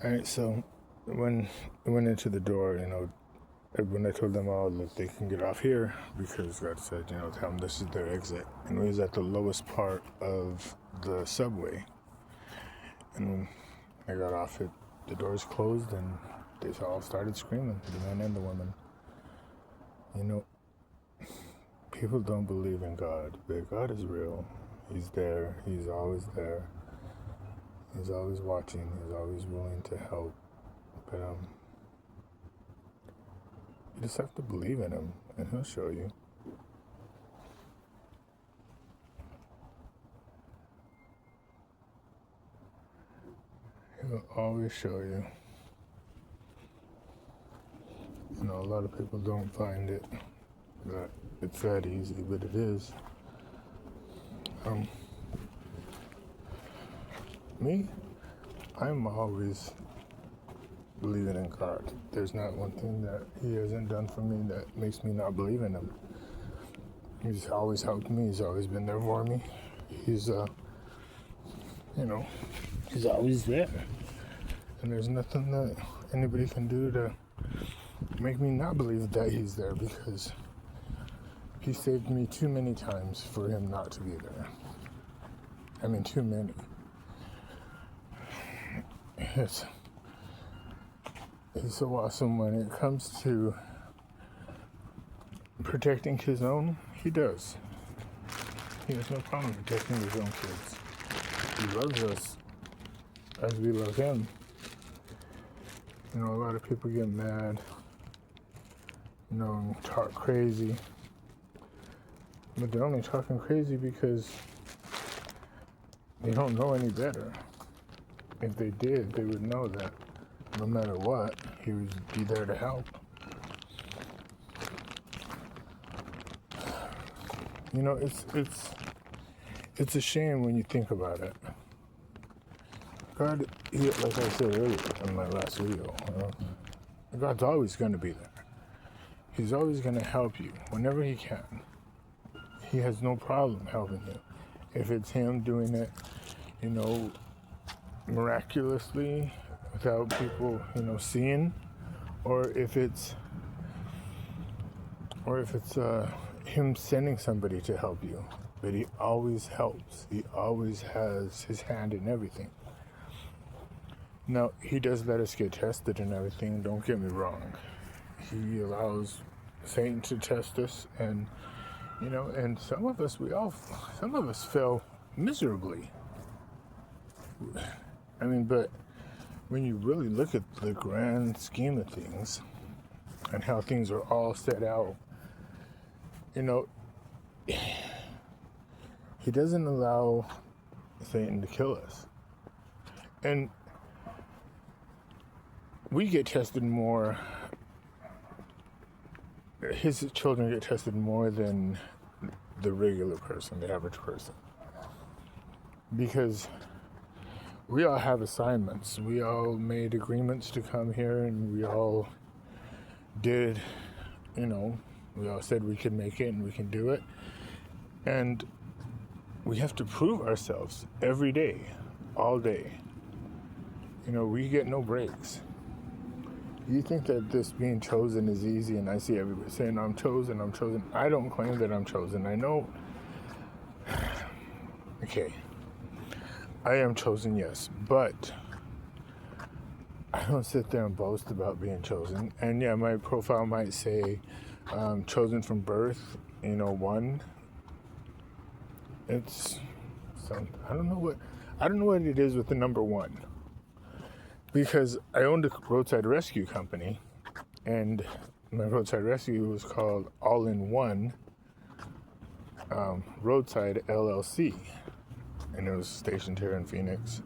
All right, so when I went into the door, when I told them all that they can get off here because God said, tell them this is their exit. And it was at the lowest part of the subway. And when I got off it, the doors closed and they all started screaming, the men and the women. You know, people don't believe in God, but God is real. He's there. He's always there. He's always watching. He's always willing to help. But you just have to believe in him, and he'll show you. He'll always show you. A lot of people don't find it that it's that easy, but it is. Me, I'm always believing in God. There's not one thing that he hasn't done for me that makes me not believe in him. He's always helped me. He's always been there for me. He's, he's always there. And there's nothing that anybody can do to make me not believe that he's there, because he saved me too many times for him not to be there. I mean, too many. He's so awesome when it comes to protecting his own. He does. He has no problem protecting his own kids. He loves us as we love him. A lot of people get mad, and talk crazy. But they're only talking crazy because they don't know any better. If they did, they would know that no matter what, he would be there to help. It's a shame when you think about it. God, like I said earlier in my last video, God's always going to be there. He's always going to help you whenever he can. He has no problem helping you. If it's him doing it, miraculously without people, seeing, or if it's him sending somebody to help you. But he always helps. He always has his hand in everything. Now, he does let us get tested and everything, don't get me wrong. He allows Satan to test us, and and some of us fail miserably. But when you really look at the grand scheme of things and how things are all set out, he doesn't allow Satan to kill us. And we get tested more, his children get tested more than the regular person, the average person. Because we all have assignments. We all made agreements to come here, and we all did, we all said we could make it and we can do it. And we have to prove ourselves every day, all day. We get no breaks. You think that this being chosen is easy, and I see everybody saying, I'm chosen. I don't claim that I'm chosen. I know, okay, I am chosen, yes, but I don't sit there and boast about being chosen. And yeah, my profile might say chosen from birth, one. It's some, I don't know what it is with the number one. Because I owned a roadside rescue company, and my roadside rescue was called All in One Roadside LLC, and it was stationed here in Phoenix.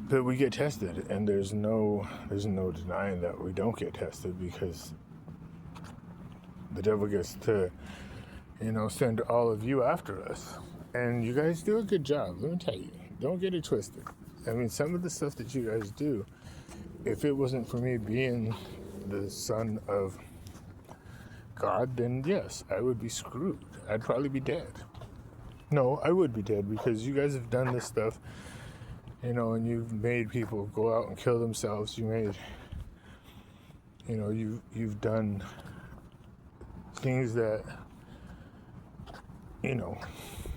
But we get tested, and there's no denying that we don't get tested, because the devil gets to, send all of you after us. And you guys do a good job, let me tell you. Don't get it twisted. Some of the stuff that you guys do, if it wasn't for me being the son of God, then yes, I would be screwed. I'd probably be dead. No, I would be dead because you guys have done this stuff, and you've made people go out and kill themselves. You've done things that,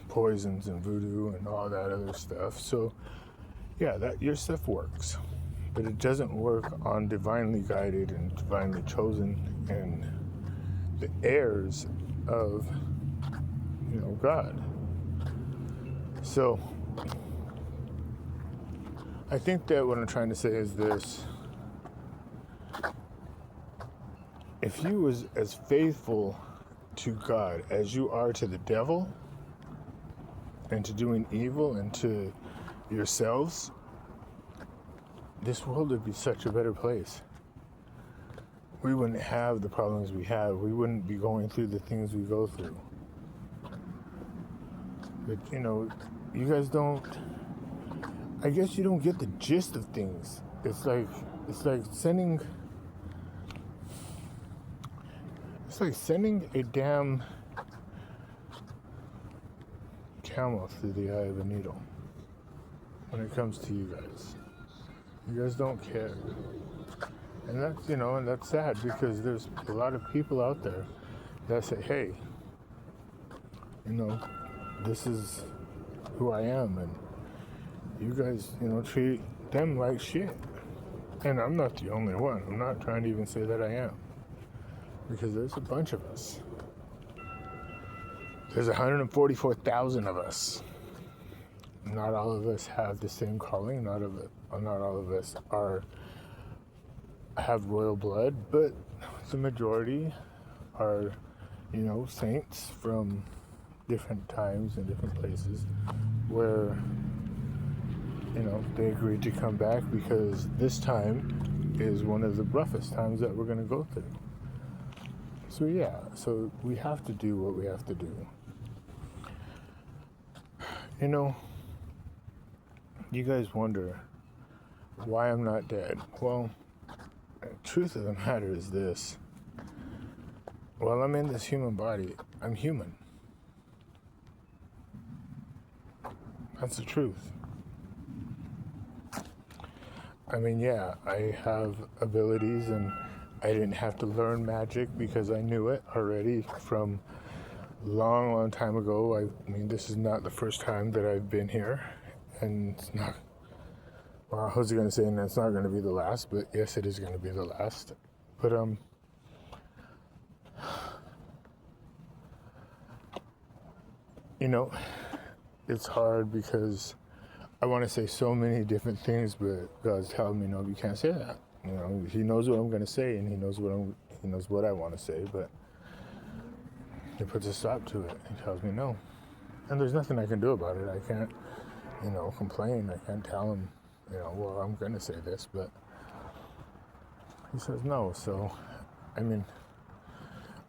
poisons and voodoo and all that other stuff. So, yeah, that your stuff works, but it doesn't work on divinely guided and divinely chosen and the heirs of, God. So, I think that what I'm trying to say is this. If you was as faithful to God as you are to the devil and to doing evil and to yourselves, this world would be such a better place. We wouldn't have the problems we have. We wouldn't be going through the things we go through. But, you guys don't, I guess you don't get the gist of things. It's like sending a damn camel through the eye of a needle when it comes to you guys. You guys don't care. And that's sad because there's a lot of people out there that say, hey, this is who I am, and you guys, treat them like shit. And I'm not the only one. I'm not trying to even say that I am. Because there's a bunch of us. There's 144,000 of us. Not all of us have the same calling. Not all of us have royal blood, but the majority are, saints from different times and different places where, they agreed to come back because this time is one of the roughest times that we're going to go through. So yeah, so we have to do what we have to do. You guys wonder why I'm not dead. Well, the truth of the matter is this. While I'm in this human body, I'm human. That's the truth. I mean, yeah, I have abilities and I didn't have to learn magic because I knew it already from long time ago. I mean, this is not the first time that I've been here, and it's not, well, I was going to say, and it's not going to be the last, but yes, it is going to be the last. But, it's hard because I want to say so many different things, but God's telling me, no, you can't say that. He knows what I'm going to say, and he knows what I want to say, but he puts a stop to it. He tells me no. And there's nothing I can do about it. I can't, complain. I can't tell him, well, I'm going to say this, but he says no. So, I mean,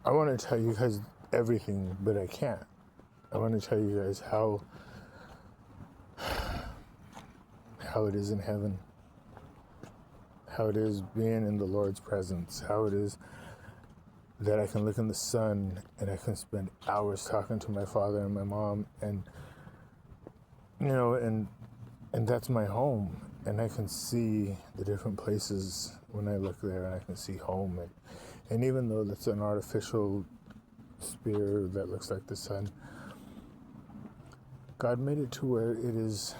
I want to tell you guys everything, but I can't. I want to tell you guys how it is in heaven, how it is being in the Lord's presence, how it is that I can look in the sun and I can spend hours talking to my father and my mom, and and that's my home, and I can see the different places when I look there, and I can see home, and even though that's an artificial sphere that looks like the sun, God made it to where it is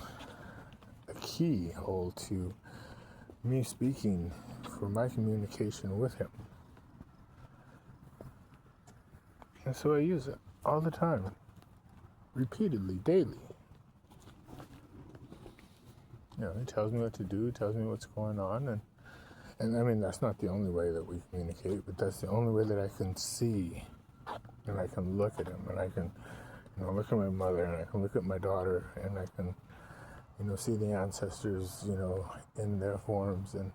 a keyhole to me speaking for my communication with him. And so I use it all the time, repeatedly, daily. He tells me what to do, tells me what's going on, and I mean, that's not the only way that we communicate, but that's the only way that I can see, and I can look at him, and I can, look at my mother, and I can look at my daughter, and I can, see the ancestors, in their forms, and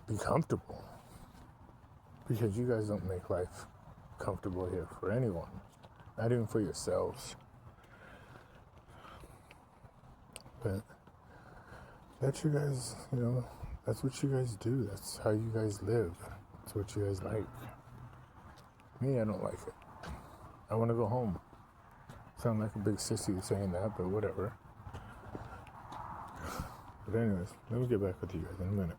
be comfortable. Because you guys don't make life comfortable here for anyone, not even for yourselves. But that's you guys, that's what you guys do. That's how you guys live. That's what you guys like. Me, I don't like it. I want to go home. Sound like a big sissy saying that, but whatever. But anyways, let me get back with you guys in a minute.